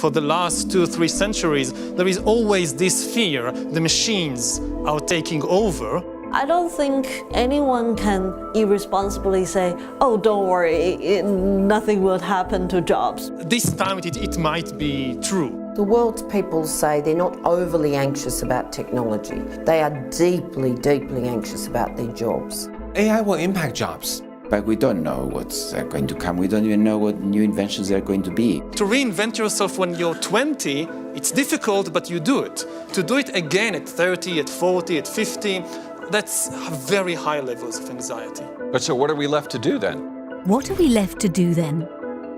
for the last 2 or 3 centuries, there is always this fear the machines are taking over. I don't think anyone can irresponsibly say, oh, don't worry, nothing will happen to jobs. This time it might be true. The world's people say they're not overly anxious about technology. They are deeply, deeply anxious about their jobs. AI will impact jobs. But we don't know what's going to come. We don't even know what new inventions are going to be. To reinvent yourself when you're 20, it's difficult, but you do it. To do it again at 30, at 40, at 50, that's very high levels of anxiety. But so what are we left to do then? What are we left to do then?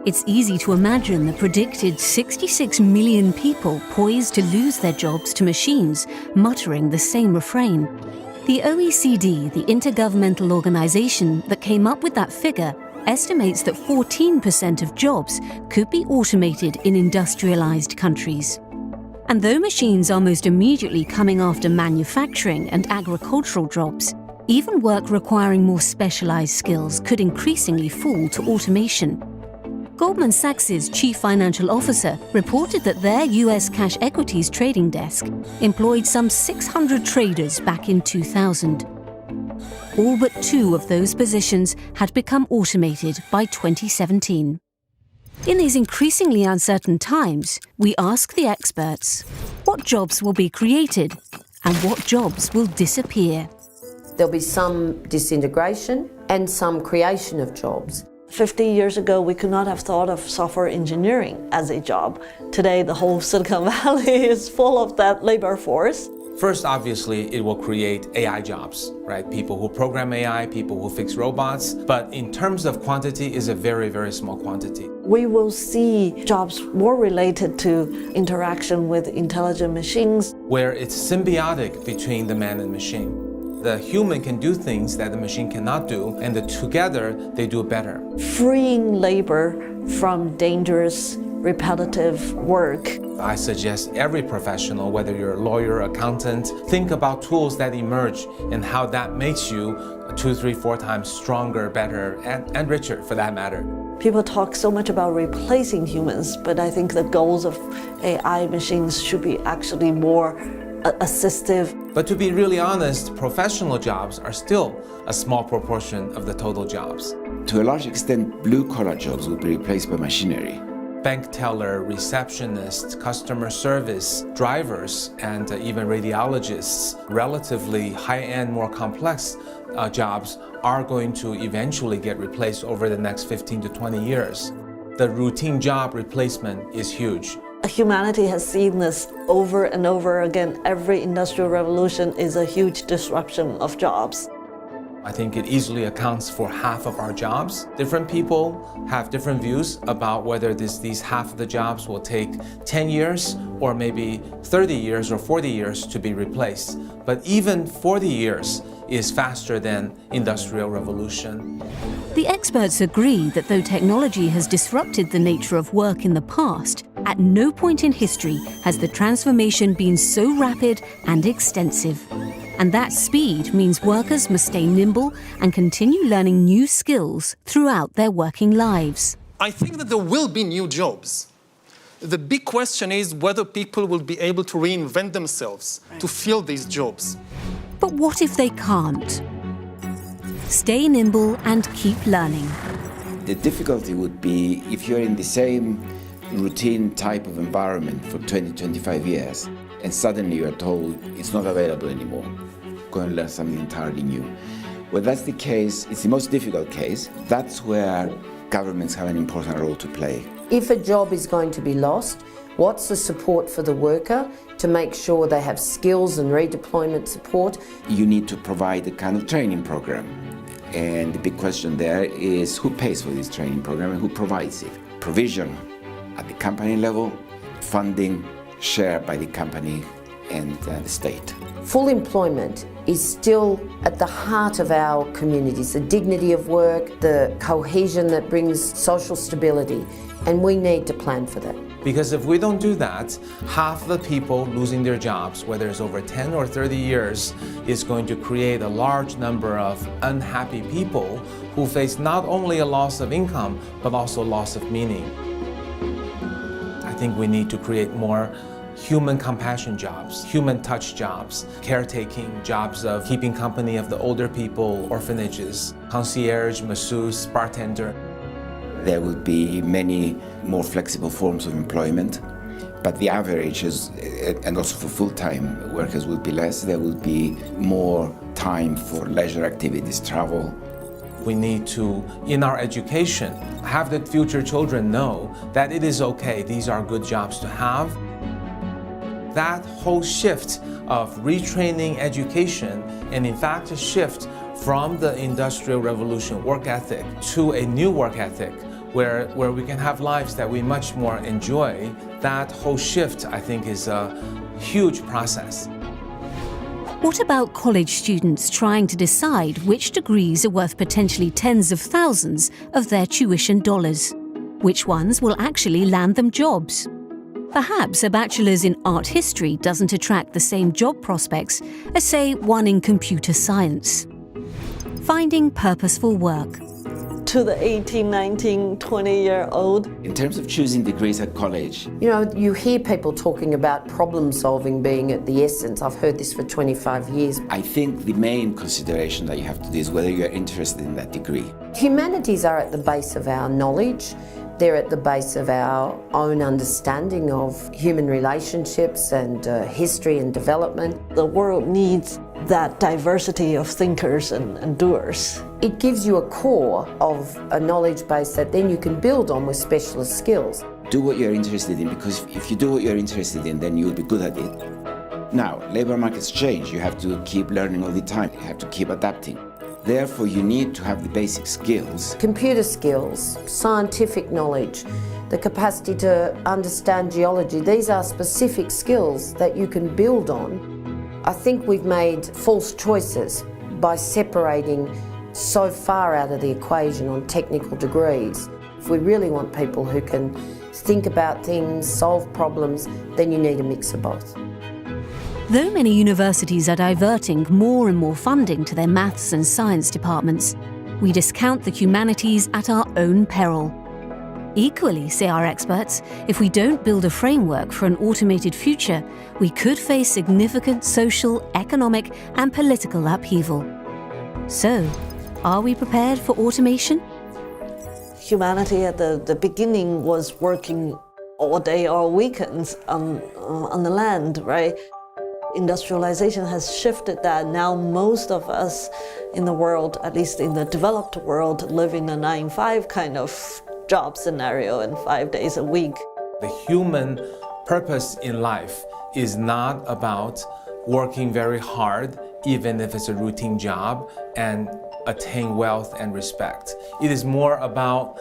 It's easy to imagine the predicted 66 million people poised to lose their jobs to machines, muttering the same refrain. The OECD, the intergovernmental organization that came up with that figure, estimates that 14% of jobs could be automated in industrialized countries. And though machines are most immediately coming after manufacturing and agricultural jobs, even work requiring more specialized skills could increasingly fall to automation. Goldman Sachs's chief financial officer reported that their US cash equities trading desk employed some 600 traders back in 2000. All but 2 of those positions had become automated by 2017. In these increasingly uncertain times, we ask the experts, what jobs will be created and what jobs will disappear? There'll be some disintegration and some creation of jobs. 50 years ago, we could not have thought of software engineering as a job. Today, the whole Silicon Valley is full of that labor force. First, obviously, it will create AI jobs, right? People who program AI, people who fix robots. But in terms of quantity, is a very, very small quantity. We will see jobs more related to interaction with intelligent machines, where it's symbiotic between the man and machine. The human can do things that the machine cannot do, and together they do better. freeing labor from dangerous, repetitive work. I suggest every professional, whether you're a lawyer, accountant, think about tools that emerge and how that makes you 2, 3, 4 times stronger, better, and richer for that matter. People talk so much about replacing humans, but I think the goals of AI machines should be actually more assistive. But to be really honest, professional jobs are still a small proportion of the total jobs. To a large extent, blue-collar jobs will be replaced by machinery. Bank teller, receptionist, customer service, drivers, and even radiologists, relatively high-end, more complex jobs are going to eventually get replaced over the next 15 to 20 years. The routine job replacement is huge. Humanity has seen this over and over again. Every industrial revolution is a huge disruption of jobs. I think it easily accounts for half of our jobs. Different people have different views about whether these half of the jobs will take 10 years or maybe 30 years or 40 years to be replaced. But even 40 years is faster than industrial revolution. The experts agree that though technology has disrupted the nature of work in the past, at no point in history has the transformation been so rapid and extensive. And that speed means workers must stay nimble and continue learning new skills throughout their working lives. I think that there will be new jobs. The big question is whether people will be able to reinvent themselves to fill these jobs. But what if they can't? Stay nimble and keep learning. The difficulty would be if you're in the same routine type of environment for 20, 25 years, and suddenly you are told it's not available anymore. Go and learn something entirely new. Well, that's the case. It's the most difficult case. That's where governments have an important role to play. If a job is going to be lost, what's the support for the worker to make sure they have skills and redeployment support? You need to provide a kind of training program. And the big question there is who pays for this training program and who provides it? Provision at the company level, funding shared by the company and the state. Full employment is still at the heart of our communities, the dignity of work, the cohesion that brings social stability, and we need to plan for that. Because if we don't do that, half the people losing their jobs, whether it's over 10 or 30 years, is going to create a large number of unhappy people who face not only a loss of income, but also loss of meaning. I think we need to create more human compassion jobs, human touch jobs, caretaking jobs of keeping company of the older people, orphanages, concierge, masseuse, bartender. There will be many more flexible forms of employment, but the averages, and also for full-time workers, will be less. There will be more time for leisure activities, travel. We need to, in our education, have the future children know that it is okay, these are good jobs to have. That whole shift of retraining education, and in fact a shift from the Industrial Revolution work ethic to a new work ethic where we can have lives that we much more enjoy, that whole shift, I think, is a huge process. What about college students trying to decide which degrees are worth potentially tens of thousands of their tuition dollars? Which ones will actually land them jobs? Perhaps a bachelor's in art history doesn't attract the same job prospects as, say, one in computer science. Finding purposeful work. To the 18, 19, 20-year-old. In terms of choosing degrees at college, You know, you hear people talking about problem solving being at the essence. I've heard this for 25 years. I think the main consideration that you have to do is whether you're interested in that degree. Humanities are at the base of our knowledge. They're at the base of our own understanding of human relationships and history and development. The world needs that diversity of thinkers and doers. It gives you a core of a knowledge base that then you can build on with specialist skills. Do what you're interested in, because if you do what you're interested in, then you'll be good at it. Now, labor markets change. You have to keep learning all the time. You have to keep adapting. Therefore, you need to have the basic skills. Computer skills, scientific knowledge, the capacity to understand geology, these are specific skills that you can build on. I think we've made false choices by separating so far out of the equation on technical degrees. If we really want people who can think about things, solve problems, then you need a mix of both. Though many universities are diverting more and more funding to their maths and science departments, we discount the humanities at our own peril. Equally, say our experts, if we don't build a framework for an automated future, we could face significant social, economic, and political upheaval. So, are we prepared for automation? Humanity at the beginning was working all day or weekends on the land, right? Industrialization has shifted that. Now most of us in the world, at least in the developed world, live in a 9-5 kind of job scenario and 5 days a week. The human purpose in life is not about working very hard, even if it's a routine job, and attain wealth and respect. It is more about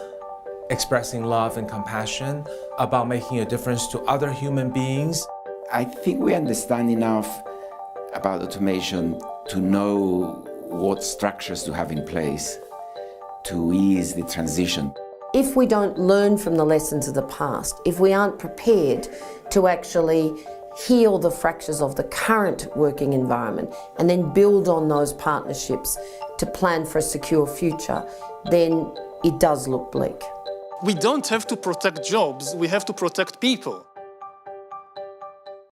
expressing love and compassion, about making a difference to other human beings. I think we understand enough about automation to know what structures to have in place to ease the transition. If we don't learn from the lessons of the past, if we aren't prepared to actually heal the fractures of the current working environment and then build on those partnerships to plan for a secure future, then it does look bleak. We don't have to protect jobs, we have to protect people.